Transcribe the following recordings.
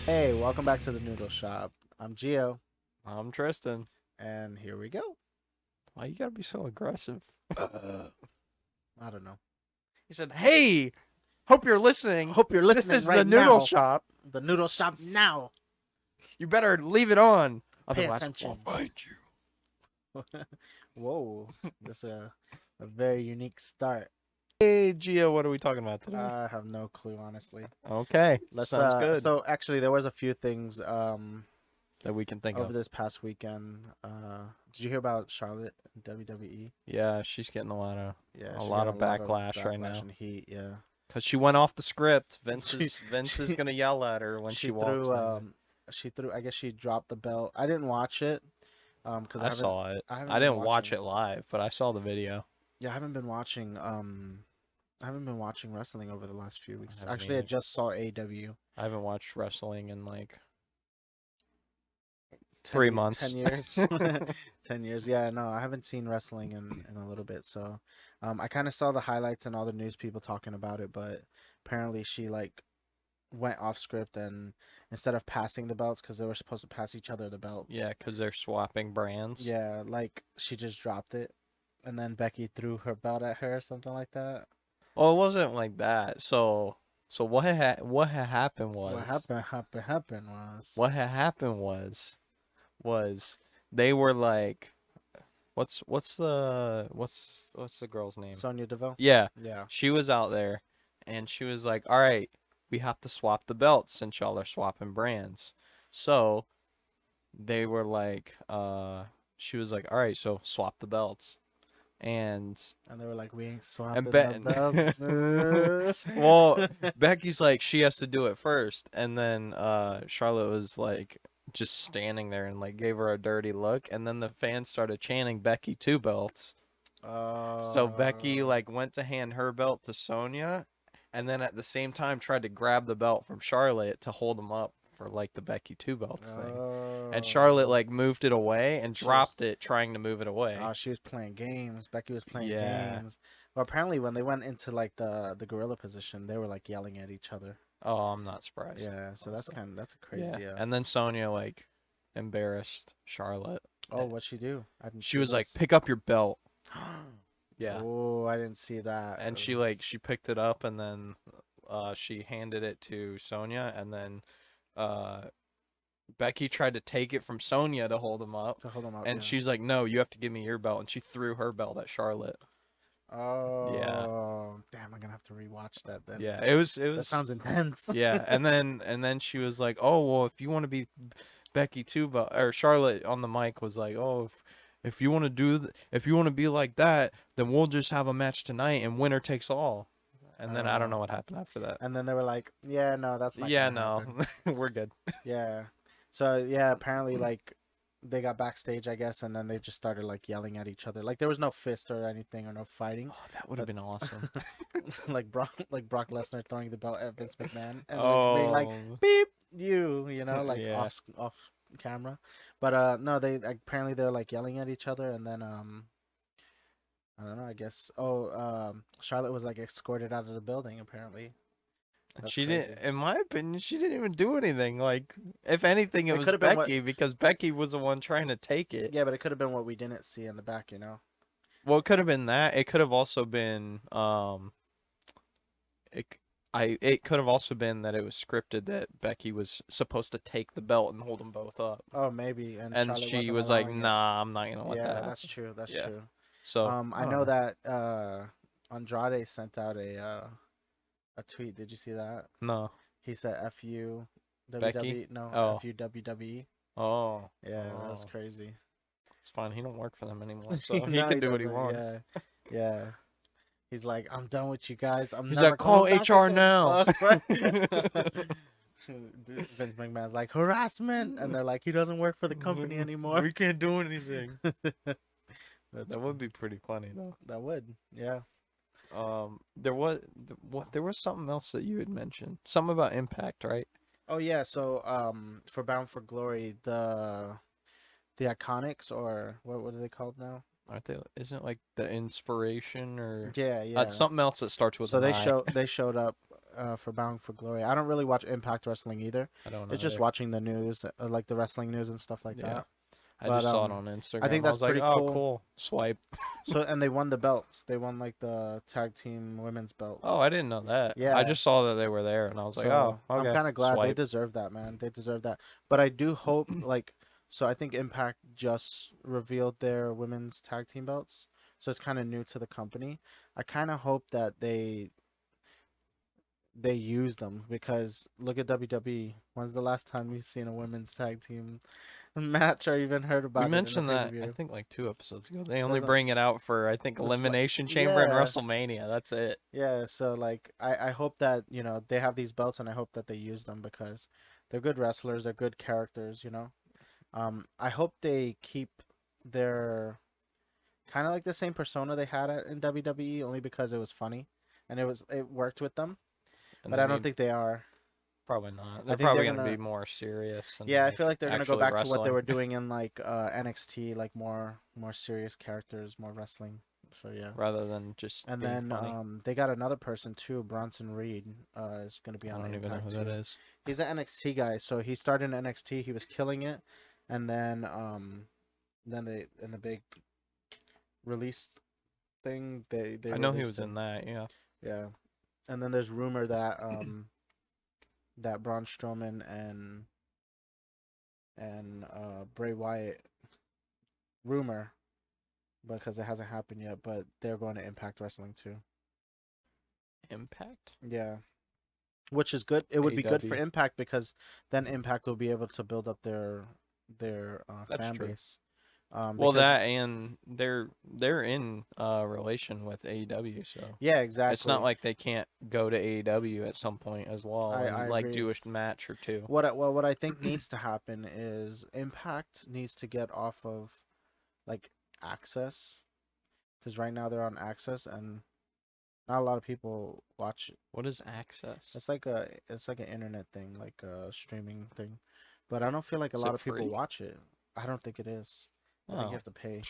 Hey, welcome back to the Noodle Shop. I'm Gio, I'm Tristan. and here we go. Why you gotta be so aggressive? I don't know. He said, "Hey, hope you're listening. Hope you're This listening is the right noodle now. shop. The Noodle Shop now. You better leave it on, Pay otherwise we'll attention. find you." Whoa, that's a very unique start. Hey, Gio, what are we talking about today? I have no clue, honestly. Okay, Let's sounds good. So actually there was a few things That we can think over of. this past weekend. Did you hear about Charlotte in WWE? Yeah, she's getting a lot of Yeah, a she lot got a of lot of backlash right backlash now and heat, yeah. because she went off the script. She Vince is she gonna yell at her when she she walks threw in there. I guess she dropped the belt. I didn't watch it because I saw it. I haven't I been didn't watch watching. it live, but I saw the video. Yeah, I haven't been watching wrestling over the last few I weeks. haven't Actually, I either. just saw AW I haven't watched wrestling in like 10, 10 3 months. years. 10 years. Yeah, no, I haven't seen wrestling in a little bit. So, I kind of saw the highlights and all the news people talking about it, but apparently she like went off script and instead of passing the belts because they were supposed to pass each other the belts. Yeah, because they're swapping brands. Yeah, like she just dropped it, and then Becky threw her belt at her, something like that. Well, it wasn't like that. So what had happened What was happened was what had happened was they were like, what's the girl's name? Sonya Deville. Yeah, Yeah. she was out there, and she was like, all right, we have to swap the belts since y'all are swapping brands. So they were like, she was like, all right, so swap the belts. And And they were like, "We ain't And swapping the Bet well, belt." Becky's like she has to do it first, and then Charlotte was like just standing there and like gave her a dirty look, and then the fans started chanting Becky two belts. So Becky uh, like went to hand her belt to Sonya, and then at the same time tried to grab the belt from Charlotte to hold them up for like the Becky two belts thing. And Charlotte oh, like moved it away and she was. dropped it trying to move it away. She was playing games. Becky was playing Yeah. games. Well, apparently, when they went into like the gorilla position, they were like yelling at each other. Oh, I'm not surprised. Yeah, so Also. that's a Yeah. crazy. And then Sonya like embarrassed Charlotte. Oh, what'd she do? I didn't She see was like, this. "Pick up your belt." Yeah. Oh, I didn't see that. And she picked it up and then she handed it to Sonya and then uh Becky tried to take it from Sonya to hold him up. To hold them up, And yeah. she's like, "No, you have to give me your belt." And she threw her belt at Charlotte. Yeah. Oh, damn! I'm gonna have to rewatch that then. Yeah. It That was sounds intense. yeah. And then she was like, "Oh, well, if you want to be Becky too, but or Charlotte on the mic was like, "Oh, if you want to if you want to be like that, then we'll just have a match tonight and winner takes all." And then I don't Uh, know what happened after that. and then they were like, "Yeah, no, that's not Yeah, gonna no, happen." we're good. Yeah. So yeah, apparently like they got backstage, I guess, and then they just started like yelling at each other. Like there was no fist or anything or no fighting, Oh, that would have but been awesome. like Brock Lesnar throwing the belt at Vince McMahon and like being like Oh, beep you know, like yeah. off camera. But no, they apparently they're like yelling at each other, and then I don't know, I guess Charlotte was like escorted out of the building apparently. That's She didn't, crazy. in my opinion, she didn't even do anything. Like, if anything, it It was could have been what Becky because Becky was the one trying to take it. Yeah, but it could have been what we didn't see in the back, you know. Well, it could have been that. It could have also been, it, it could have also been that it was scripted that Becky was supposed to take the belt and hold them both up. Oh, maybe, and And Charlotte she wasn't was like, allowing it. "Nah, I'm not gonna let that Yeah, that's happen." true. That's Yeah. true. So I I don't know know. that Andrade sent out a tweet. Did you see that? No, He said "F you Becky. WWE." No, Oh, "F you WWE." oh, Yeah, that was oh. crazy. It's fine. He don't work for them anymore, so he No, he can do what he doesn't. wants. Yeah, yeah. He's like, "I'm done with you guys. I'm He's never like, call coming back HR again." now. Right? Vince McMahon's like harassment, and they're like, "He doesn't work for the company anymore." We can't do anything. That's That would be pretty funny though. that would, yeah. There was what there was something else that you had mentioned. Something about Impact, right? Oh yeah, so for Bound for Glory, the Iconics, or what are they called now? Aren't they? Isn't it like the inspiration or Yeah, yeah. something else that starts with So an I? they showed up for Bound for Glory. I don't really watch Impact Wrestling either. I don't It's know just either. watching the news, like the wrestling news and stuff like Yeah. that. I But just saw it on I think Instagram. I that's was like, pretty oh, cool. cool. Swipe. So and they won the belts. They won like the tag team women's belt. Oh, I didn't know that. I Yeah. just saw that they were there, and I was like, oh, So I'm okay. kind of glad they Swipe. deserve that, man. They deserve that. But I do hope like so I think Impact just revealed their women's tag team belts. So it's kind of new to the company. I kind of hope that they use them because look at WWE. When's the last time you've seen a women's tag team match or even heard We about it in a mentioned pay per that, I view? think, like 2 episodes ago. They only Doesn't bring it out for, I think, just like Elimination Chamber and yeah, WrestleMania. That's it. yeah. So like I hope that they have these belts and I hope that they use them because they're good wrestlers. They're good characters. I hope they keep their kind of like the same persona they had in WWE only because it was funny and it worked with them. And But they I don't need, think they are. probably not. I They're think they're probably going to be gonna. more serious and, Yeah, I feel like, like they're gonna go actually back to what they wrestling. were doing in like NXT, like more serious characters, more wrestling. So yeah. Rather than just And being then funny. they got another person too, Bronson Reed, is gonna be I on don't even know who Impact that too. is. He's an NXT guy, so he started in NXT, he was killing it, and then they in the big release thing they I know he released was in him. that, yeah. Yeah. And then there's rumor that that Braun Strowman and Bray Wyatt rumor because it hasn't happened yet, but they're going to Impact Wrestling too. Impact? Yeah, which is good. It would be good for AEW. Impact because then Impact will be able to build up their That's fan true. base. Well, Because that and they're in relation with AEW, so yeah, it's not exactly. like they can't go to AEW at some point as well I and like agree. do a match or two. What I think needs to happen is Impact needs to get off of like Access because right now they're on Access and not a lot of people watch. What is Access? It's like an internet thing, like a streaming thing. But I don't feel like a Is lot it of people free? watch it. I don't think it is. I think you Oh. have to pay.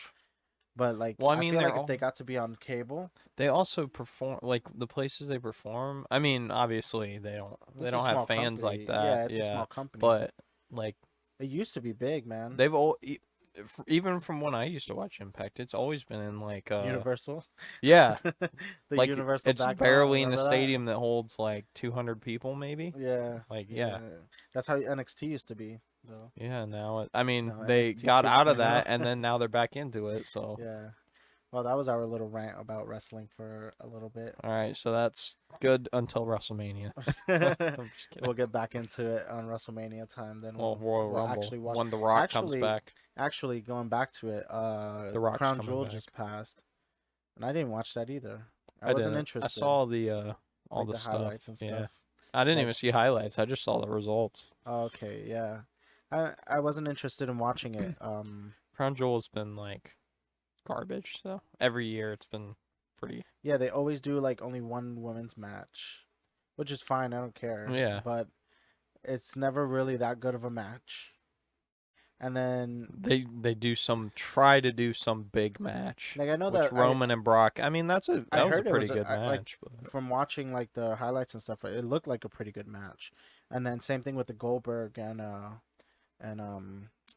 But like Well, I I mean feel they're like if they all got to be on cable, they also perform like the places they perform. I mean, obviously they it's a don't have small fans like company. that. Yeah, it's a Yeah. small company. But like It used to be big, man. they've all even from when I used to watch Impact, it's always been in like Universal. yeah, The like Universal it's back lot, barely in a remember that? stadium that holds like 200 people maybe. Yeah. Like yeah. Yeah. That's how NXT used to be, though. Yeah, I mean, Now they NXT got out of 2.0. that and then now they're back into it. So, Yeah. Well, that was our little rant about wrestling for a little bit. all right, so that's good until WrestleMania. I'm just kidding. We'll get back into it on WrestleMania time. Then Well, we'll Royal we'll Rumble actually watch. when The Rock comes Actually, back. actually, going back to it, The Rock's Crown coming Jewel back. just passed, and I didn't watch that either. I I wasn't didn't. I interested, saw the all like the the stuff. highlights and Yeah. stuff. I didn't Like, even see highlights. I just saw the results. okay, yeah, I wasn't interested in watching it. Crown Jewel's been like garbage, so every year it's been pretty. Yeah, they always do like only one women's match, which is fine. I don't care, Yeah. but it's never really that good of a match. And then They try to do some big match, like I know which that Roman and Brock. I mean, I that was a heard it pretty was good like match, but from watching like the highlights and stuff, it looked like a pretty good match. And then same thing with the Goldberg and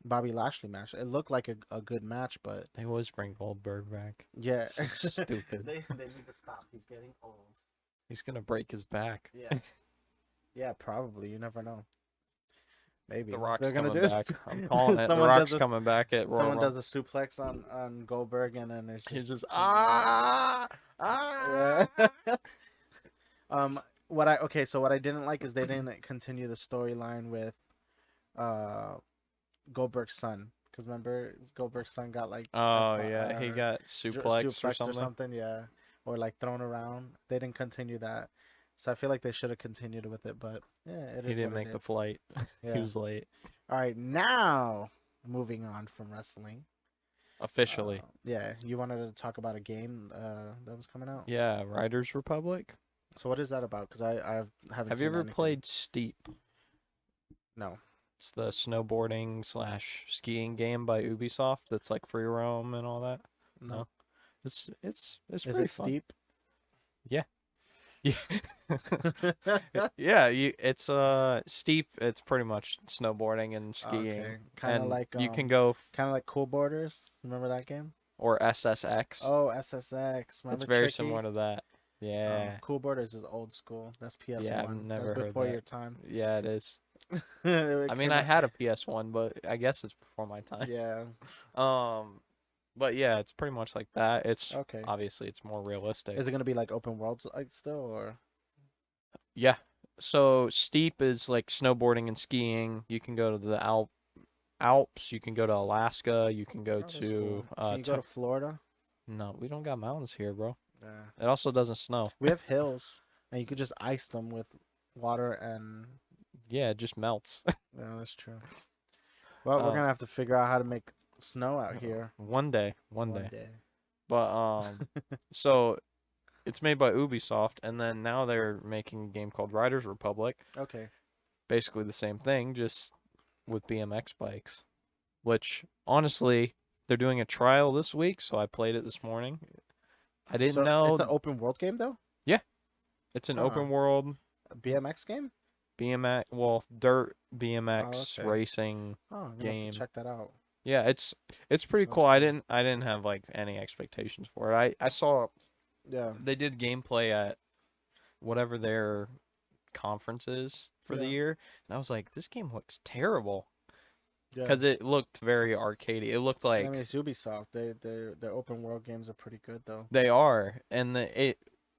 Bobby Lashley match. It looked like a good match, but they always bring Goldberg back. yeah, So stupid. they need to stop. He's getting old. He's gonna break his back. Yeah, yeah, probably. You never know. Maybe The Rock's they're gonna coming do. back. I'm calling it. The Someone does Rock's a coming back at Royal someone does Rumble. a suplex on Goldberg, and then it's He's just just yeah. What I okay, so what I didn't like is they didn't continue the storyline with uh Goldberg's son. Because remember, Goldberg's son got like Oh yeah, he got suplexed or suplexed or something. something, yeah, or like thrown around. They didn't continue that, so I feel like they should have continued with it. But yeah, it He is didn't what it make the is. flight. He Yeah. was late. All right, now moving on from wrestling. Officially. Yeah, you wanted to talk about a game that was coming out. Yeah, Riders Republic. So what is that about? Because haven't Have you seen ever anything. played Steep? No. It's the snowboarding slash skiing game by Ubisoft. That's like free roam and all that. No. It's Is pretty it fun. steep? Yeah. Yeah. Yeah, it's steep. It's pretty much snowboarding and skiing, Okay, and you can go kind of like Cool Borders. Remember that game? or SSX. Oh, SSX. It's Remember very similar Tricky? to that. Yeah. Cool Borders is old school. That's Yeah, I've PS1. That's never heard before that. your time. Yeah, it is. I It mean, came I out. had a PS1, but I guess it's before my time. Yeah. Um, but yeah, it's pretty much like that. It's Okay. obviously it's more realistic. Is it gonna be like open worlds like still or? Yeah. So steep is like snowboarding and skiing. You can go to the Alps. You can go to Alaska. You can go Oh, that's cool. to Can you go to Florida? no, we don't got mountains here, bro. Yeah. It also doesn't snow. We have hills, and you could just ice them with water and. Yeah, it just melts. Yeah, that's true. Well, we're uh, gonna have to figure out how to make snow out here one one day. day. But so it's made by Ubisoft, and then now they're making a game called Riders Republic. Okay. Basically the same thing, just with BMX bikes. Which honestly, they're doing a trial this week, so I played it this morning. I didn't So it's an know. open world game though. Yeah, it's an Huh. open world A BMX game. BMX, well, dirt Oh, BMX okay. racing Oh, I'm gonna have to game. check that out. Yeah, it's pretty Sounds cool. cool. I didn't have like any expectations for it. I saw Yeah. they did gameplay at whatever their conference is for the Yeah. year, and I was like, this game looks terrible Yeah. because it looked very arcadey. It looked I mean, like it's Ubisoft. Their open world games are pretty good though. they are, and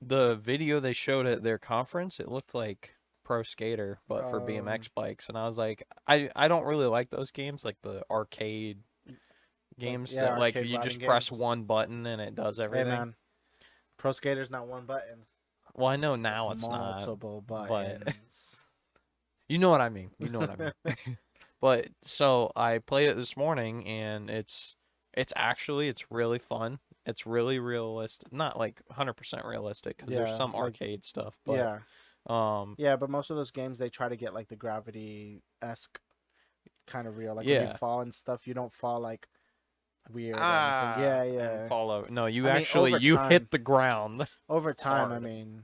the video they showed at their conference, it looked like Pro Skater, but for Um, BMX bikes, and I was like, I don't really like those games, like the arcade like games yeah, that like arcade you riding just press games. one button and it does Hey everything. man, Pro Skater's not one button. Well, I know It's now it's not, multiple but buttons. you know what I mean. You know what I mean. But so I played it this morning and it's really fun. It's really realistic. Not like 100% realistic because there's Yeah, some like arcade stuff, but yeah, um yeah. But most of those games they try to get like the gravity esque kind of real. Like when you yeah. fall and stuff, you don't fall like weird or anything. Ah, Yeah, and yeah. follow. No, you I mean, actually you hit the ground over time, I hard. mean,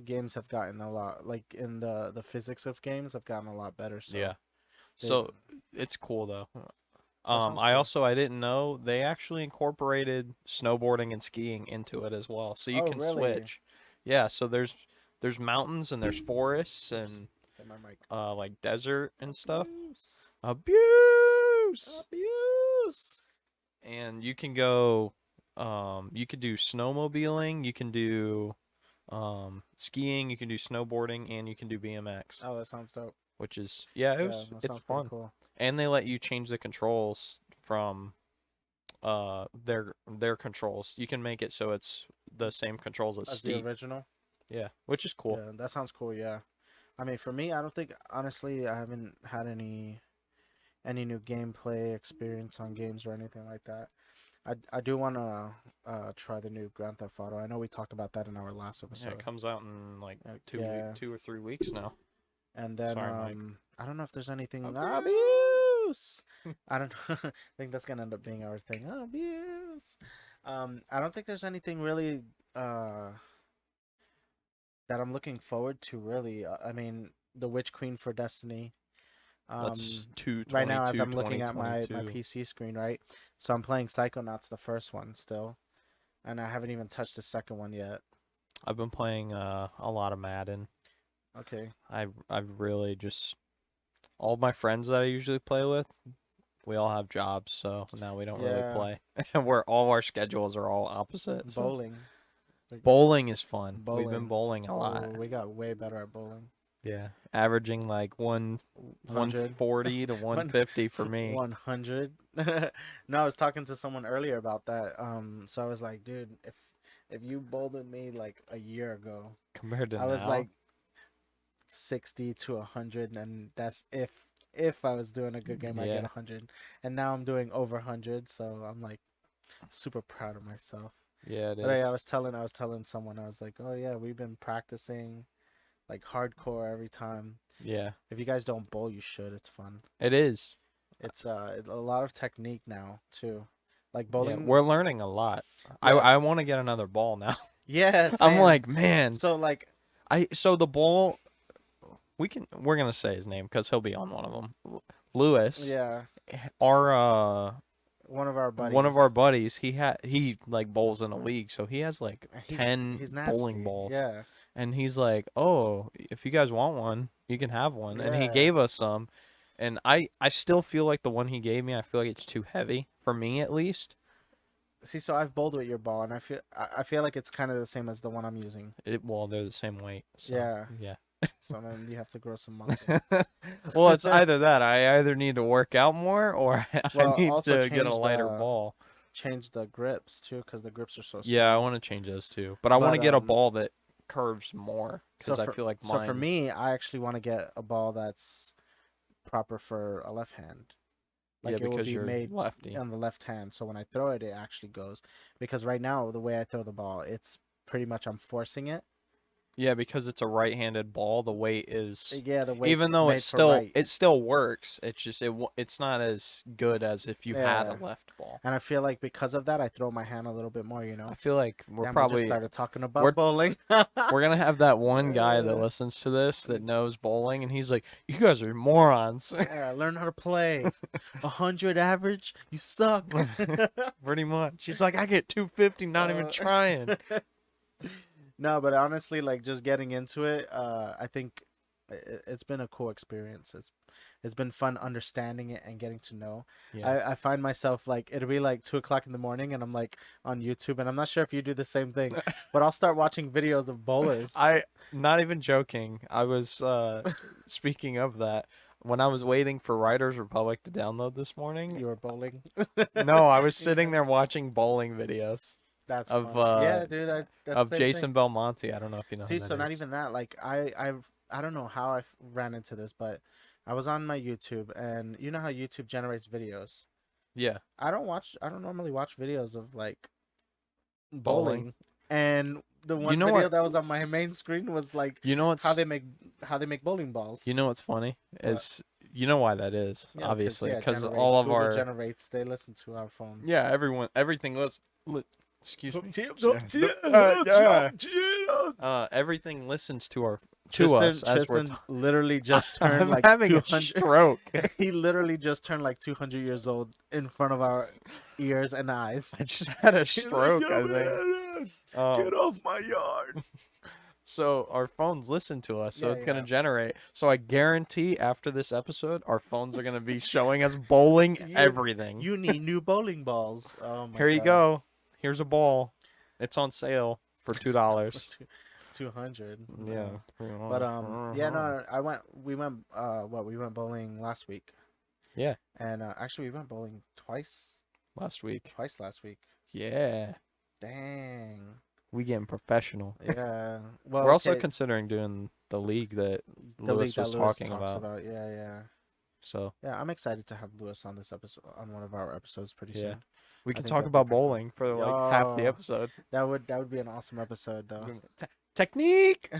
games have gotten a lot like in the physics of games have gotten a lot better. So Yeah. they So it's cool though. that sounds I cool. also I didn't know they actually incorporated snowboarding and skiing into it as well, so you Oh, can really? switch. Yeah, so there's mountains and there's forests Oops. and Hit my mic. like desert and stuff. Abuse. Abuse. Abuse. And you can go you can do snowmobiling, you can do skiing, you can do snowboarding, and you can do BMX, Oh, that sounds dope. which is yeah, Yeah, that it's sounds pretty fun. cool. And they let you change the controls from their controls. You can make it so it's the same controls as As the steep. original. Yeah, which is cool. Yeah, that sounds cool. Yeah. I mean, for me, I don't think honestly I haven't had any new gameplay experience on games or anything like that. I do want to try the new Grand Theft Auto. I know we talked about that in our last Yeah, it episode. comes out in like Yeah. 2 or 3 weeks now. And then Sorry, Mike. I don't know if there's anything Abuse. abuse. I don't know. I think that's gonna end up being our thing. Abuse. I don't think there's anything really that I'm looking forward to really. I mean, the Witch Queen for Destiny. That's Right now as 2/22, I'm looking at my 2022. PC screen, right? So I'm playing Psychonauts the first one still, and I haven't even touched the second one yet. I've been playing a lot of Madden. Okay. I've really just all my friends that I usually play with, we all have jobs, so now we don't really Yeah. play. And we're all our schedules are all opposite. So Bowling. Like, bowling is fun. We've been bowling. bowling a Oh, lot. we got way better at bowling. Yeah, averaging like 100. 140 to 150 for me 100. No, I was talking to someone earlier about that. So I was like, dude, if you bowled with me like a year ago, compared to I was now. like 60 to 100, and that's if I was doing a good game, I get Yeah, 100, and now I'm doing over 100, so I'm like super proud of myself. yeah, it But yeah, is. I was telling someone, I was like, oh yeah, we've been practicing like hardcore every time. Yeah, If you guys don't bowl, you should. It's fun. it is. It's a lot of technique now too. Like Yeah, bowling. we're learning a lot. Yeah. I want to get another ball now. Yeah, I'm same. like, man, So like So the bowl, we're gonna say his name because he'll be on one of them. Lewis, Yeah, our one one of our of our buddies. buddies, he like bowls in a league, so he has like He's 10 bowling nasty. balls, Yeah, and he's like, "Oh, if you guys want one, you can have one." And he yeah. gave us some, and I still feel like the one he gave me, I feel like it's too heavy for me at least. See, so I've bowled with your ball, and I feel like it's kind of the same as the one I'm using. Well, they're the same weight, so Yeah. yeah. So then you have to grow some muscle. Well, it's either that. I either need to work out more or I Well, need also to get a lighter ball. change the grips too, because the grips are so Yeah, I small. want to change those too. But I want to But get a ball that curves more so because I feel like for mine. me, I actually want to get a ball that's proper for a left hand. Yeah, Like it will because be you're made lefty. on the left hand, so when I throw it, it actually goes. Because right now, the way I throw the ball, it's pretty much I'm forcing it. Yeah, because it's a right-handed ball, the weight is Yeah, the even weight's though made for right. it still works. It's just it's not as good as if you had a Yeah, left ball. and I feel like because of that, I throw my hand a little bit more. You I know. feel like Damn, we just started talking we're about bowling. we're gonna have that one guy that listens to this that knows bowling, and he's like, "You guys are morons." Yeah, learn how to play. 100 average, you suck. Pretty much. He's like, "I get 250, not even Uh, trying." no, but honestly, like just getting into it, I think it's been a cool experience. It's been fun understanding it and getting to know. Yeah. I find myself like it'll be like 2 o'clock in the morning and I'm like on YouTube and I'm not sure if you do the same thing, but I'll start watching videos of bowlers. I not even joking. I was speaking of that when I was waiting for Riders Republic to download this morning. You were bowling. No, I was sitting Yeah, there watching bowling videos that's of funny. Yeah, dude, that's of the same thing. Jason Belmonte. I don't know if you know who See, so that not is. even that. Like I don't know how ran into this, but I was on my YouTube, and you know how YouTube generates videos. Yeah, I don't normally watch videos of like bowling. bowling, and the You one know video what? that was on my main screen was like You know how what's they make how they make bowling balls. you know what's funny What? is you know why that is, Yeah, because obviously, yeah, it because generates. all of Google our generates. They listen to our phones. yeah everything excuse me. Everything listens to us as we're Tristan literally just turned I'm like having a 200. stroke. He literally just turned like 200 years old in front of our ears and eyes. I just had a He's like, stroke, "Yo, I think. man, get Um, off my yard." so our phones listen to us, so Yeah, it's gonna yeah. generate. So I guarantee after this episode, our phones are gonna be showing us bowling You everything. you need new bowling balls. Oh my Here you god. go. Here's a ball. It's on sale for $2. Two- 200. Yeah. No. pretty But much. yeah, no, we went we went bowling last week. Yeah, And actually we went bowling last week. twice last week. Yeah, Dang. we getting professional. Yeah. Well, We're also okay. considering doing the league that The league Lewis that was Lewis talking talks about. about. Yeah, yeah. So Yeah, I'm excited to have Lewis on this episode on one of our episodes pretty yeah, soon. we I can think talk that'd be about pretty cool. bowling for like half the Oh, episode. that would be an awesome episode though. Technique.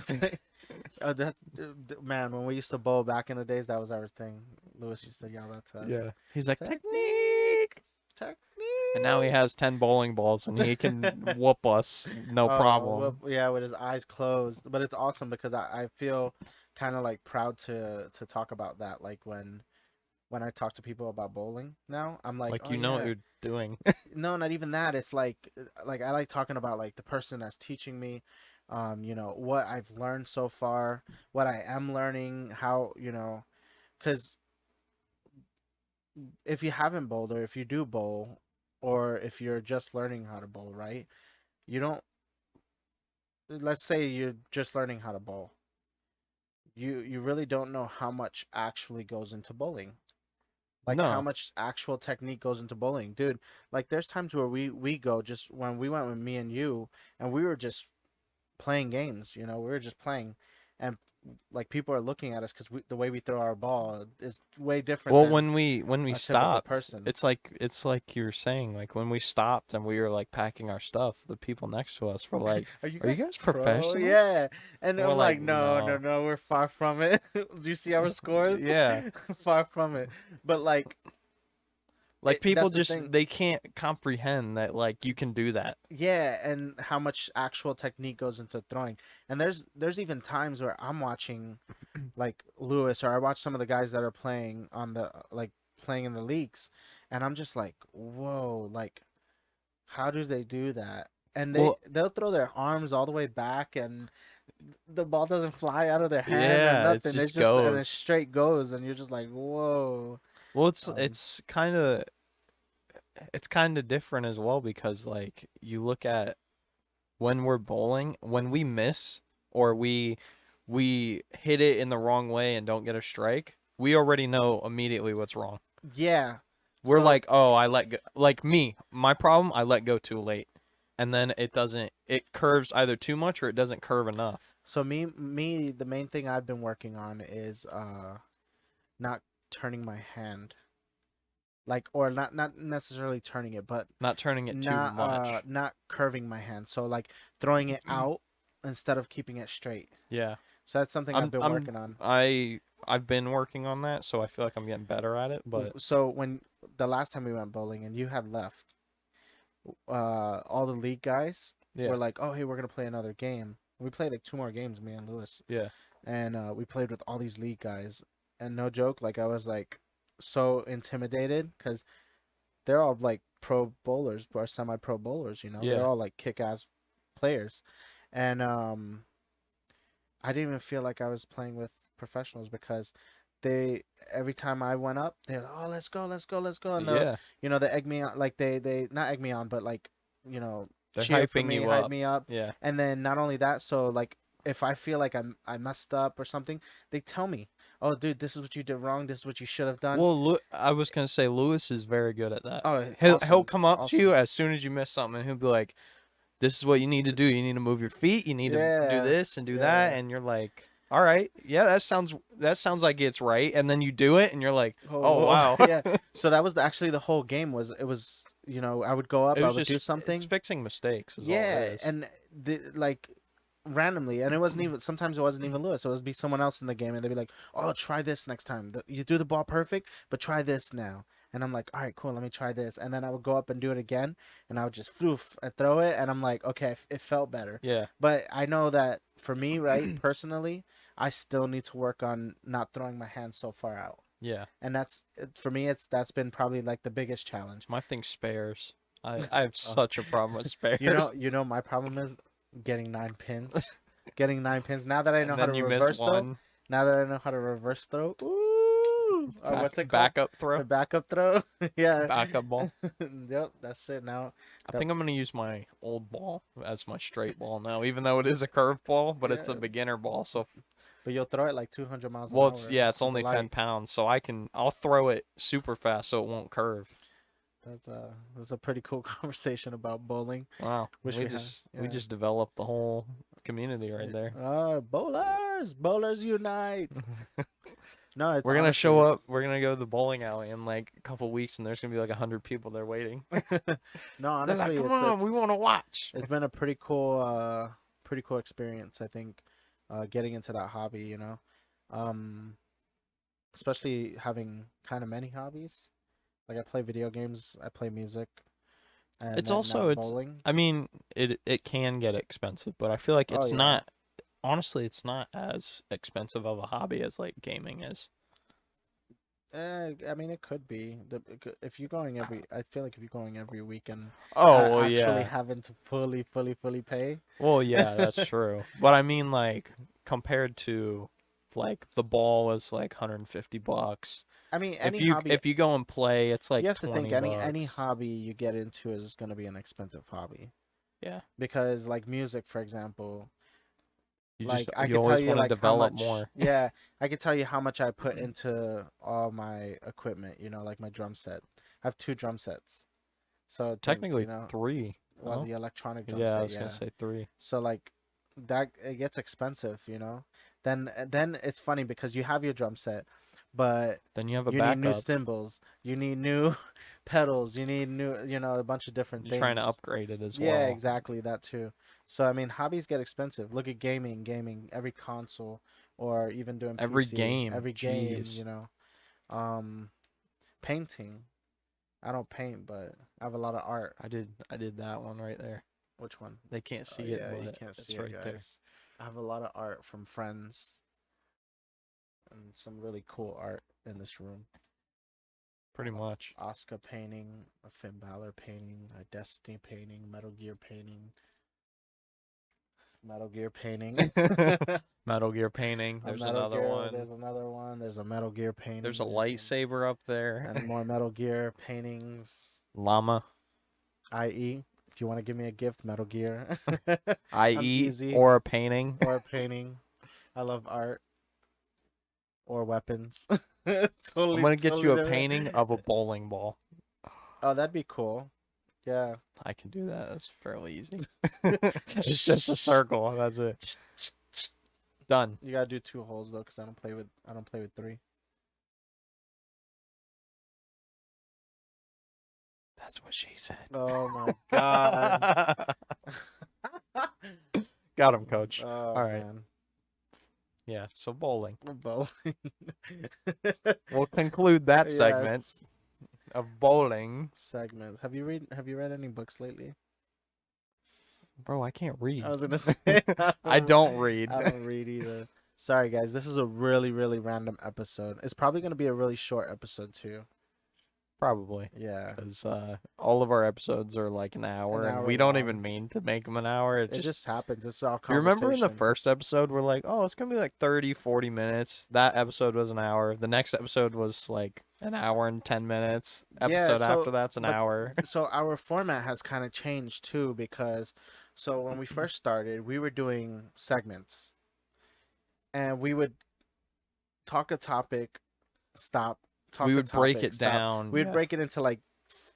Man, when we used to bowl back in the days, that was our thing. Lewis used to yell that to us. Yeah, he's like Technique, technique. technique. And now he has 10 bowling balls and he can whoop us no problem. Yeah, with his eyes closed. But it's awesome because I feel kind of like proud to talk about that. Like when I talk to people about bowling now, I'm like, Like oh you know what yeah. you're doing. No, not even that. It's like I like talking about like the person that's teaching me, you know, what I've learned so far, what I am learning, how, you know, because if you haven't bowled or if you do bowl, or if you're just learning how to bowl, right? You don't. Let's say you're just learning how to bowl. You really don't know how much actually goes into bowling. Like how No. much actual technique goes into bowling, dude. Like there's times where we go just when we went with me and you, and we were just playing games. You know, we were just playing, and like people are looking at us because the way we throw our ball is way different Well, than when we a typical stopped, person. it's like you were saying, like when we stopped and we were like packing our stuff, the people next to us were like, Are "Are you you guys guys pro? professionals?" Yeah, and And we're I'm like, like, no, no, "No." no, we're far from it. Do you see our scores? Yeah. Far from it. But like Like people That's the just thing. they can't comprehend that like you can do that. Yeah, and how much actual technique goes into throwing. And there's even times where I'm watching like Lewis, or I watch some of the guys that are playing on the like playing in the leagues, and I'm just like, whoa, like how do they do that? And Well, they'll throw their arms all the way back, and the ball doesn't fly out of their hand or yeah, it nothing. It's just just and it goes. straight goes, and you're just like, whoa. Well, Um, it's kind of different as well because like you look at when we're bowling, when we miss or we hit it in the wrong way and don't get a strike, we already know immediately what's wrong. yeah. We're So like, "Oh, I let go." Like me, my problem, I let go too late. And then it curves either too much or it doesn't curve enough. me, the main thing I've been working on is not turning my hand, like, or not necessarily turning it, but Not turning it too much. not curving my hand. So like throwing it out instead of keeping it straight. Yeah. So that's something I've I'm been I'm working on. I've been working on that, so I feel like I'm getting better at it, but So when the last time we went bowling and you had left, all the league guys yeah. were like, "Oh, hey, we're gonna play another game." We played like two more games, me and Lewis, Yeah. and we played with all these league guys. And no joke, like I was like so intimidated because they're all like pro bowlers or semi-pro bowlers. You know, they're Yeah. all like kick-ass players, and I didn't even feel like I was playing with professionals because they every time I went up, they're like, "Oh, let's go, let's go, let's go," and Yeah. they egg me on, like they not egg me on, but like you know They're cheer for hyping me, you hype up. me up, Yeah. and then not only that, so like if I feel like I messed up or something, they tell me, "Oh, dude, this is what you did wrong. This is what you should have done." Well, I was gonna say Lewis is very good at that. Oh, He'll awesome, come up to you awesome. as soon as you miss something, and he'll be like, "This is what you need to do. You need to move your feet. You need to do Yeah, this and do that." yeah. And you're like, "All right, yeah, that sounds like it's right." And then you do it, and you're like, Oh, "Oh whoa. wow." Yeah. So that was actually the whole game. Was it was I would go It up, I was would do just it's something. fixing mistakes is all it Yeah, is. and like randomly, and it wasn't even. Sometimes it wasn't even Lewis. It would be someone else in the game, and they'd be like, "Oh, try this next time. You do the ball perfect, but try this now." And I'm like, "All right, cool. Let me try this." And then I would go up and do it again, and I would just floof and throw it, and I'm like, "Okay, it felt better." Yeah. But I know that for me, right, personally, I still need to work on not throwing my hands so far out, Yeah. and for me, that's been probably like the biggest challenge. My thing spares. I have Oh, such a problem with spares. my problem is getting 9 pins. Getting 9 pins. Now that I know And how to then you miss reverse throw, one. now that I know how to reverse throw, ooh, or what's it called? Backup throw. The backup throw. Yeah. Backup ball. Yep, that's it. Now, I that, think I'm gonna use my old ball as my straight ball now, even though it is a curved ball, but it's a yeah, beginner ball. So, but you'll throw it like 200 miles an well, it's hour, yeah, it's super only 10 light. pounds, so I'll throw it super fast so it won't curve. That's a pretty cool conversation about bowling. Wow, Wish we we had. just we Yeah. just developed the whole community right there. Bowlers unite. No, it's We're gonna honestly show it's up. We're gonna go to the bowling alley in like a couple weeks, and there's gonna be like 100 people there waiting. no, They're like, honestly "Come on, it's we want to watch." it's been a pretty cool experience, I think, getting into that hobby, um especially having kind of many hobbies. Like I play video games, I play music, and It's then now also it's. bowling. I mean, it can get expensive, but I feel like Oh it's yeah. not. Honestly, it's not as expensive of a hobby as like gaming is. I mean, it could be. If you're going I feel like if you're going every weekend, Oh well, actually yeah. having to fully pay. Well, yeah, that's true. But I mean, like compared to, like the ball was like $150. I mean, If any you hobby, if you go and play, it's you like have to think twenty any bucks. hobby you get into is going to be an expensive hobby Yeah, because, like music, for example, like I you could tell always you want to like how develop much, more. yeah, I could tell you how much I put into all my equipment. Like my drum set. I have two drum sets, so think, Technically three. well, Oh, the electronic drum yeah, I set, was gonna yeah. say three. So like that it gets expensive. Then it's funny because you have your drum set, but Then you have a you need new backup. cymbals, you need new pedals, you need new, a bunch of different You're trying to things. upgrade it as Yeah, well. exactly, that too. So I mean, hobbies get expensive. Look at gaming, every console, or even doing Every PC, game, every game, jeez. um painting. I don't paint, but I have a lot of art. I did that one right there. Which one? They can't Oh see it, yeah, you but can't see it's it, right there. guys. I have a lot of art from friends and some really cool art in this room. Pretty much. Oscar painting, a Finn Balor painting, a Destiny painting, Metal Gear painting, Metal Gear painting. Metal Gear painting. A There's Metal another Gear. one. There's another one. There's a Metal Gear There's a painting. There's lightsaber up there. and more Metal Gear paintings. Llama. I.e., if you want to give me a gift, Metal Gear. I'm I.e. easy. or a painting. Or a painting. I love art or weapons. I'm Totally, gonna get totally you a different. painting of a bowling ball. Oh, that'd be cool. Yeah. I can do that. That's fairly easy. It's just a circle. That's it. Done. You gotta do 2 holes though, because I don't play with three. That's what she said. Oh my god. Got him, coach. Oh All right. man. Yeah. So bowling. Bowling. We'll conclude that segment Yes. of bowling. Segments. Have you read any books lately? Bro, I can't read. I was gonna say I I don't, don't read. I don't read either. Sorry guys, this is a really, really random episode. It's probably gonna be a really short episode too. Probably. Yeah. Because all of our episodes are like an hour, and hour we don't long. even mean to make them an hour. It just happens. It's all You remember in the conversation. first episode, we're like, oh, it's going to be like 30, 40 minutes. That episode was an hour. The next episode was like an hour and 10 minutes. Yeah, Episode so after that's an but hour. so our format has kind of changed too because so when we first started, we were doing segments and we would talk a topic, stop, We talk a would break topic, it stop. down. We'd Yeah. break it into like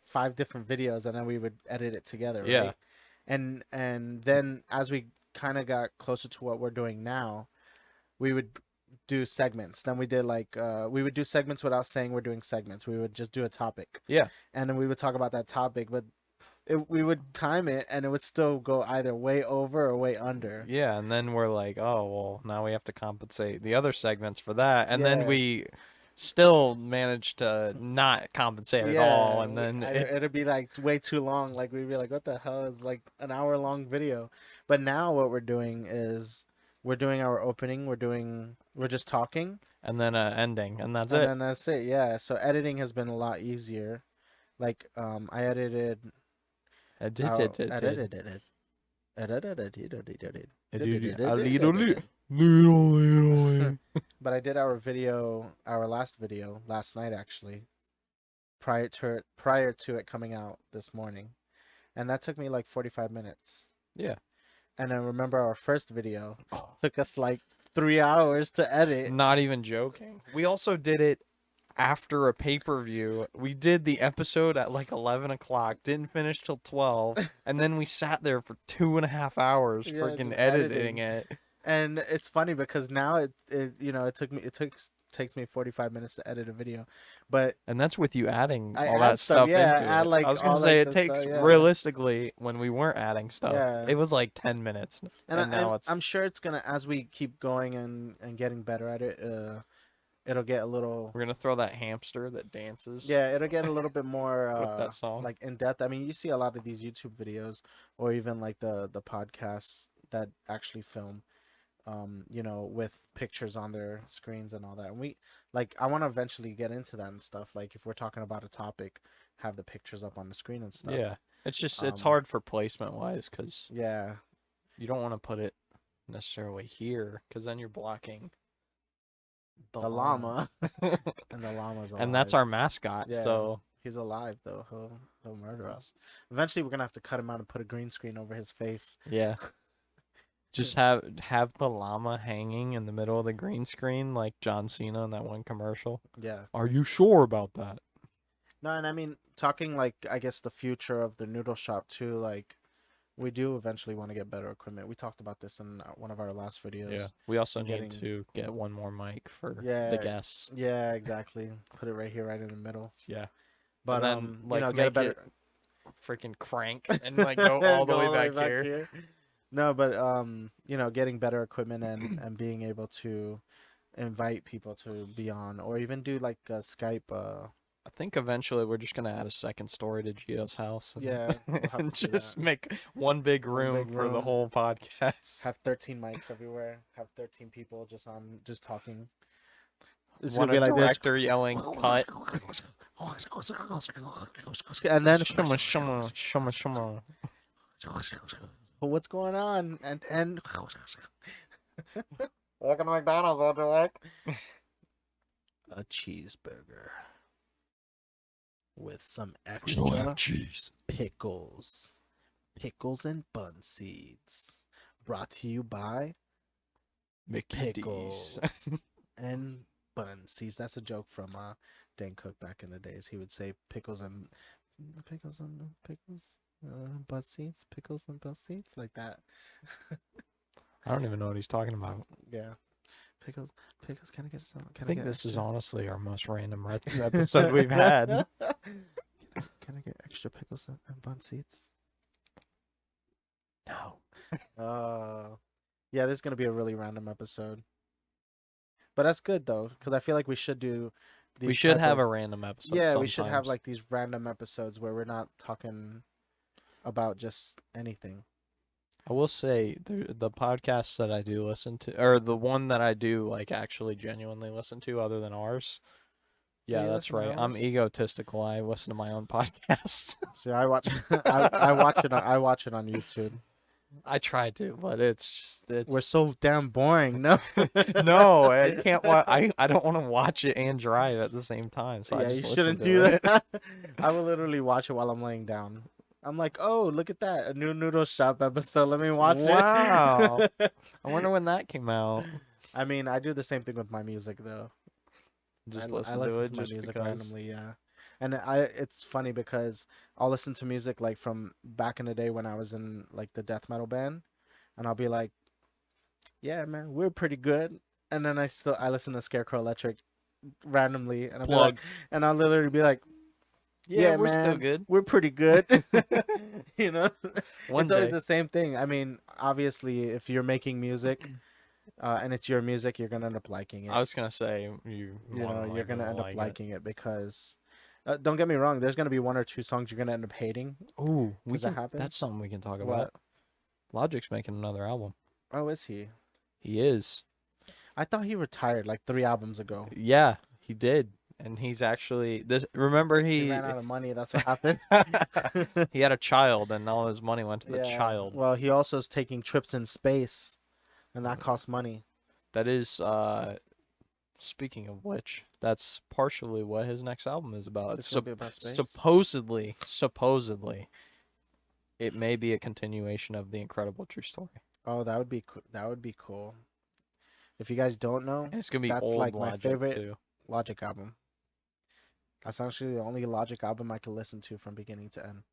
5 different videos and then we would edit it together, Yeah. right? And then as we kind of got closer to what we're doing now, we would do segments. Then we did like we would do segments without saying we're doing segments. We would just do a topic. Yeah. And then we would talk about that topic, but we would time it and it would still go either way over or way under. Yeah. And then we're like, oh, well, now we have to compensate the other segments for that. And then Yeah. we still managed to not compensate at all. And then It'd be like way too long. Like we'd be like, "What the hell is like an hour long video?" But now what we're doing is we're doing our opening. We're just talking, and then ending. And that's and it. then that's it. Yeah. So editing has been a lot easier. Like I edited. Out, edited it. But I did our last video last night actually, prior to it coming out this morning, and that took me like 45 minutes. Yeah. And I remember our first video took us like 3 hours to edit. Not even joking. We also did it after a pay-per-view. We did the episode at like 11 o'clock, didn't finish till 12, and then we sat there for 2.5 hours Yeah, freaking just editing editing. it. And it's funny because now it takes me 45 minutes to edit a video, but And that's with you adding I all add that stuff yeah, into I add it. like I was gonna all say like it the takes stuff, yeah. realistically when we weren't adding stuff, Yeah. it was like 10 minutes, and now it's I'm sure it's gonna as we keep going and getting better at it, it'll get a little we're gonna throw that hamster that dances. yeah, it'll get a little bit more With that song. like in depth. I mean, you see a lot of these YouTube videos or even like the podcasts that actually film with pictures on their screens and all that. And I want to eventually get into that and stuff. Like if we're talking about a topic, have the pictures up on the screen and stuff. Yeah, it's just it's Um, hard for placement wise because Yeah. you don't want to put it necessarily here because then you're blocking The llama. And the llama's alive. and that's our mascot. Yeah. So He's alive though. He'll murder us. Eventually we're gonna have to cut him out and put a green screen over his face. yeah, just have the llama hanging in the middle of the green screen like John Cena in that one commercial. Yeah. Are you sure about that? No, and I mean talking like I guess the future of the noodle shop too, like we do eventually want to get better equipment. We talked about this in one of our last videos. Yeah. We also and need getting- to get one more mic for Yeah. the guests. Yeah, exactly. Put it right here, right in the middle. Yeah. But And then, like, get a make better it freaking crank and like go all the Go way back here. No, but getting better equipment and being able to invite people to be on, or even do like a Skype I think eventually we're just gonna add a second story to Gio's house Yeah, we'll have and to do that. just make one big One room big for the room. whole podcast. Have 13 mics everywhere. Have 13 people just talking. It's gonna Want a be like this. director yelling cut. And then Shuma shuma shuma shuma. what's going on? And Welcome to McDonald's, what do you like? a cheeseburger with some We don't have extra cheese. pickles. Pickles and bun seeds. Brought to you by Mickey pickles D's. and bun seeds. That's a joke from Dan Cook back in the days. He would say pickles and bun seeds, pickles and bun seeds, like that. I don't even know what he's talking about. Yeah, pickles. Can I get some? I Can I think get this is extra? honestly our most random episode we've had. Can I get extra pickles and bun seeds? No. Yeah, this is gonna be a really random episode, but that's good though, because I feel like we should do these. We should type have of, a random episode Yeah, we sometimes. should have like these random episodes where we're not talking about just anything. I will say the podcasts that I do listen to, or the one that I do like actually genuinely listen to, other than ours. Do Yeah, you that's listen to right. I'm ours? egotistical. I listen to my own podcast. See, I watch, I watch it. I watch it on YouTube. I try to, but it's just We're it's so damn boring. No, no, I can't watch. I don't want to watch it and drive at the same time, so I yeah, you just listen shouldn't to do it. that. I will literally watch it while I'm laying down. I'm like, oh, look at that, a new Noodle Shop episode. Let me watch Wow. it. I wonder when that came out. I mean, I do the same thing with my music though. Just I listen to listen it to my just music because. randomly, yeah. And it's funny because I'll listen to music like from back in the day when I was in like the death metal band, and I'll be like, yeah, man, we're pretty good. And then I listen to Scarecrow Electric randomly, and I'll be like, Plug. and I'll literally be like, Yeah, yeah, we're still man, good. we're pretty good. You know, One it's always day. the same thing. I mean, obviously, if you're making music, and it's your music, you're gonna end up liking I it. was gonna say you You more know, than you're likely gonna will end up like it. liking it because, don't get me wrong, there's gonna be one or two songs you're gonna end up hating Ooh, we because that can. That's happens. something we can talk What? about. Logic's making another album. Oh, is he? He is. I thought he retired like 3 albums ago. Yeah, he did, and he's actually this. Remember He he ran out of money. That's what happened. he had a child, and all his money went to the Yeah. child. Well, he also is taking trips in space, and that costs money. That is, speaking of which, that's partially what his next album is about. It's gonna be about space. Supposedly, it may be a continuation of the Incredible True Story, Oh, that would be that would be cool. If you guys don't know, and it's gonna be that's old like my Logic favorite too. Logic album. That's actually the only Logic album I could listen to from beginning to end.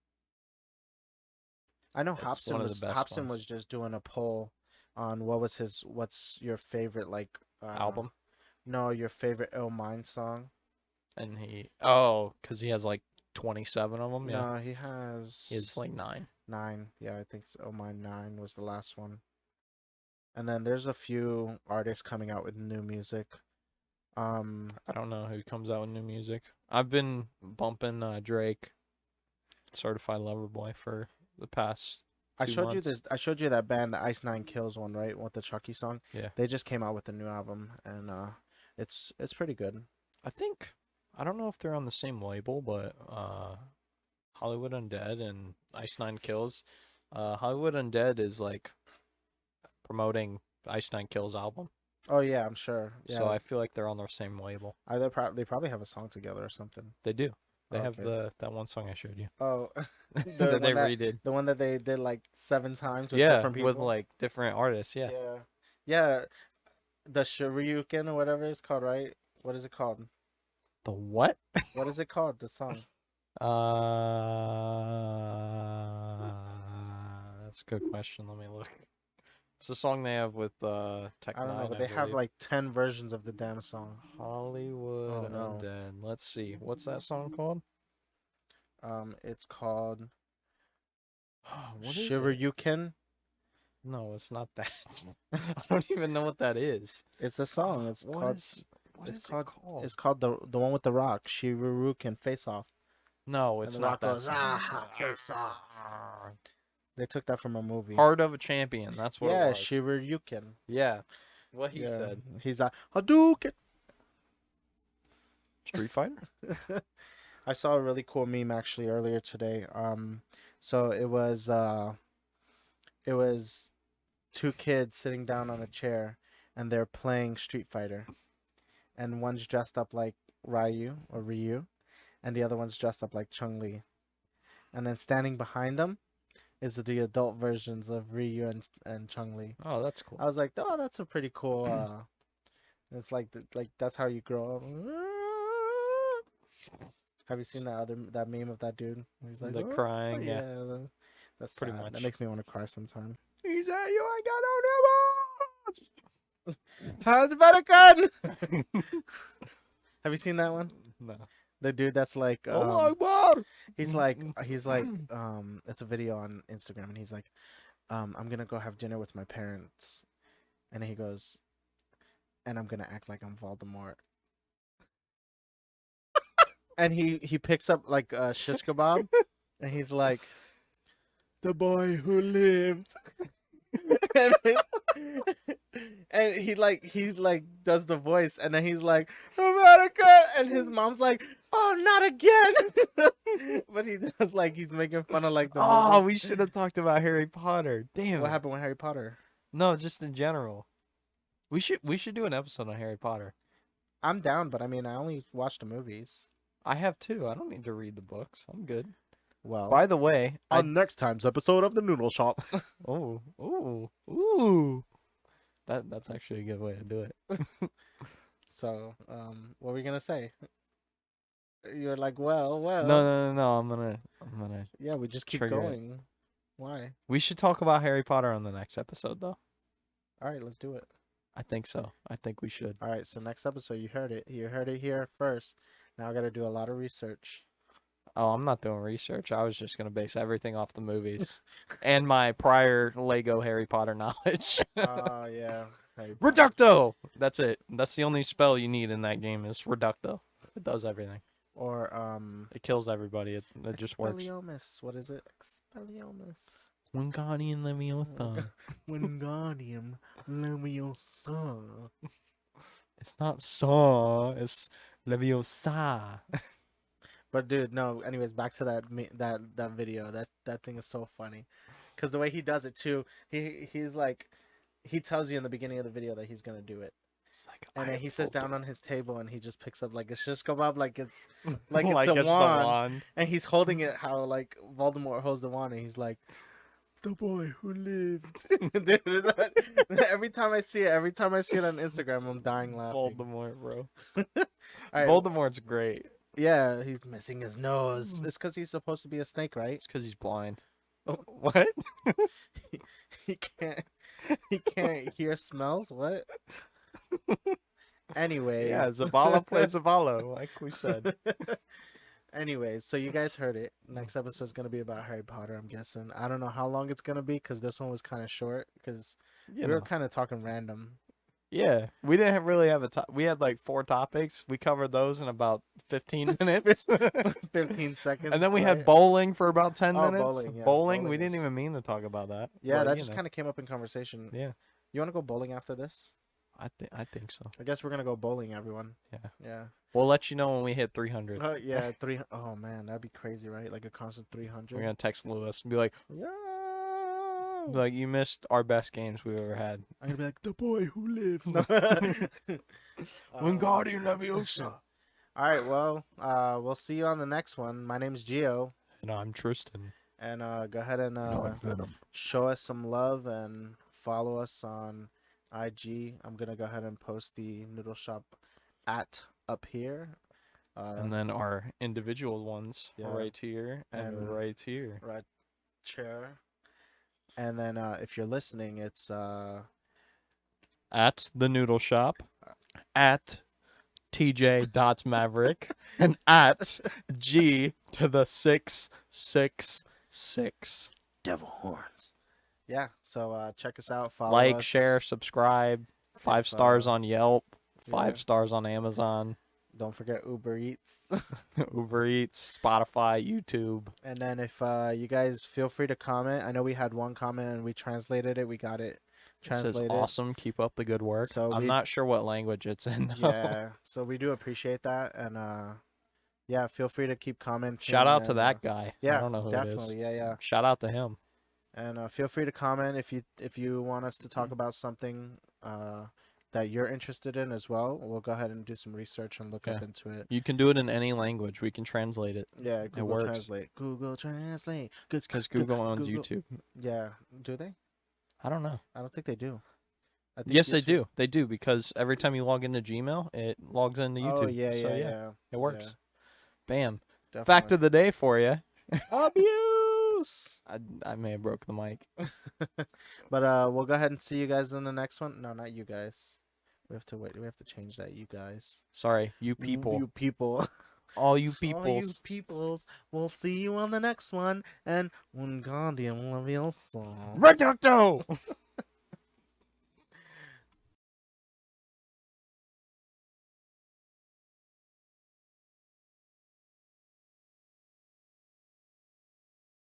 I know It's one of the best Hobson ones. was just doing a poll on what's your favorite like Album, no, your favorite Ill Mind song. and because he has like 27 of them. Yeah, No, he has he has like 9. 9. Yeah, I think it's Ill Mind 9 was the last one. And then there's a few artists coming out with new music. I don't know who comes out with new music. I've been bumping Drake, Certified Lover Boy, for the past I 2 showed you months. this. I showed you that band, the Ice Nine Kills one, right? With the Chucky song. Yeah. They just came out with a new album, and it's pretty good. I don't know if they're on the same label, but Hollywood Undead and Ice Nine Kills. Hollywood Undead is like promoting Ice Nine Kills album, Oh yeah, I'm sure. Yeah, so I feel like they're on the same label. they probably have a song together or something. They do. They have Okay. that one song I showed you Oh, that they redid. the one that they did like 7 times with Yeah, different with people. like different artists. Yeah. Yeah, yeah. The Shoryuken or whatever it's called, right? What is it called? The what? What is it called? The song. That's a good question. Let me look. It's a song they have with Tech I don't know, Nine, but I they have believe. like 10 versions of the damn song. Hollywood Oh no. Undead. Let's see. What's that song called? It's called What is it? Shoryuken. No, it's not that. I don't even know what that is. It's a song. It's What called is What It's is it called called? it's called the one with the Rock. Shiruruken Face Off, No, and it's the not Rock that goes song. face off. They took that from a movie. Heart of a Champion. That's what it Yeah, was. Shiruryuken. Yeah. What he Yeah, said. he's like Hadouken. Street Fighter? I saw a really cool meme actually earlier today. So it was two kids sitting down on a chair, and they're playing Street Fighter, and one's dressed up like Ryu, and the other one's dressed up like Chun Li, and then standing behind them is the adult versions of Ryu and Chun Li. Oh, that's cool. I was like, oh, that's a pretty cool. It's like that's how you grow up. Have you seen that meme of that dude? He's like, The oh crying, yeah, yeah, that's pretty sad. That much. makes me want to cry sometimes. He said you ain't got How's better gun? no nibbles. Have you seen that one? No. The dude that's like Allah Akbar. he's like it's a video on Instagram, and he's like I'm gonna go have dinner with my parents, and he goes, and I'm gonna act like I'm Voldemort. And he picks up like a shish kebab, and he's like, the boy who lived. and, and he does the voice, and then he's like, America, and his mom's like, oh, not again. But he does like he's making fun of like the Oh, movie. we should have talked about Harry Potter. Damn What it. happened with Harry Potter? No, just in general. We should do an episode on Harry Potter. I'm down, but I mean, I only watched the movies. I have two. I don't need to read the books. I'm good. Well, By the way, on next time's episode of the Noodle Shop. ooh. That's actually a good way to do it. So, what were we gonna say? You're like, well. No. I'm gonna Yeah, we just keep trigger it. going. Why? We should talk about Harry Potter on the next episode, though. All right, let's do it. I think so. I think we should. All right, so next episode, you heard it. You heard it here first. Now I got to do a lot of research. Oh, I'm not doing research. I was just gonna base everything off the movies and my prior Lego Harry Potter knowledge. Oh yeah. Harry Potter. Reducto. That's it. That's the only spell you need in that game is Reducto. It does everything. Or It kills everybody. It just works. Expelliarmus. What is it? Expelliarmus. Wingardium Leviosa. Wingardium Leviosa. It's not Saw. It's Leviosa. But dude, no. Anyways, back to that video. That thing is so funny, cause the way he does it too. He's like, he tells you in the beginning of the video that he's gonna do it, It's like, and I then he have sits full down on his table and he just picks up like a shish kebab, like it's like it's a it's wand, and he's holding it how like Voldemort holds the wand, and he's like, the boy who lived. Dude, every time I see it on Instagram, I'm dying laughing. Voldemort, bro. All right, Voldemort's great. yeah, he's missing his nose. It's because he's supposed to be a snake, right? It's because he's blind. Oh. What? he can't he can't hear smells. What? Anyway, Yeah, Zavala plays Zavala, like we said. Anyways, so you guys heard it. Next episode is gonna be about Harry Potter. I'm guessing. I don't know how long it's gonna be because this one was kind of short because You we were know. kind of talking random. Yeah, we didn't really have we had like 4 topics. We covered those in about 15 minutes. 15 seconds. And then we had right? bowling for about 10 Oh, minutes. bowling, yes, Bowling, we bowling didn't is- even mean to talk about that. Yeah, but, that you just know. kind of came up in conversation. Yeah, You want to go bowling after this? I think so. I guess we're gonna go bowling, everyone. Yeah. Yeah. We'll let you know when we hit 300. Yeah. Oh man, that'd be crazy, right? Like a constant 300. We're gonna text Lewis and be like, Yeah. you missed our best games we've ever had. I'm gonna be like the boy who lived. Wingardium Leviosa. All right. Well, we'll see you on the next one. My name's Gio, And I'm Tristan. and go ahead and show us some love and follow us on IG. I'm gonna go ahead and post the Noodle Shop at up here. And then our individual ones Yeah. right here and And- right here. right chair. And then if you're listening, it's At the Noodle Shop, at TJ.Maverick, and at G to the 666. devil horns. Yeah. So check us out. Follow Like, us. share, subscribe, 5 If, stars on Yelp, Yeah. 5 stars on Amazon, Don't forget Uber Eats. Uber Eats, Spotify, YouTube. And then if you guys feel free to comment. I know we had one comment and we translated it. We got it It says translated. awesome. Keep up the good work. So I'm we not sure what language it's in though. yeah. So we do appreciate that and yeah, feel free to keep Shout commenting out to and that guy. I yeah, don't know who it is. definitely. Yeah, yeah. Shout out to him. And feel free to comment if you want us to talk about something that you're interested in as well. We'll go ahead and do some research and look Yeah. up into it. You can do it in any language. We can translate it. Yeah, It Google works. Translate. Google Translate. It's because Google owns Google. YouTube. Yeah, do they? I don't know. I don't think they do. I think Yes, they YouTube- do. They do because every time you log into Gmail, it logs into YouTube. Oh yeah, So yeah, yeah, yeah. it works. Bam. Yeah, Fact definitely. of the day for you. Abuse. I may have broke the mic. But we'll go ahead and see you guys in the next one. No, not you guys. We have to wait. We have to change that. You guys. Sorry, you people. You people. All you All you peoples. peoples. We'll see you on the next one. And un Guardian Levioso. Rotundo!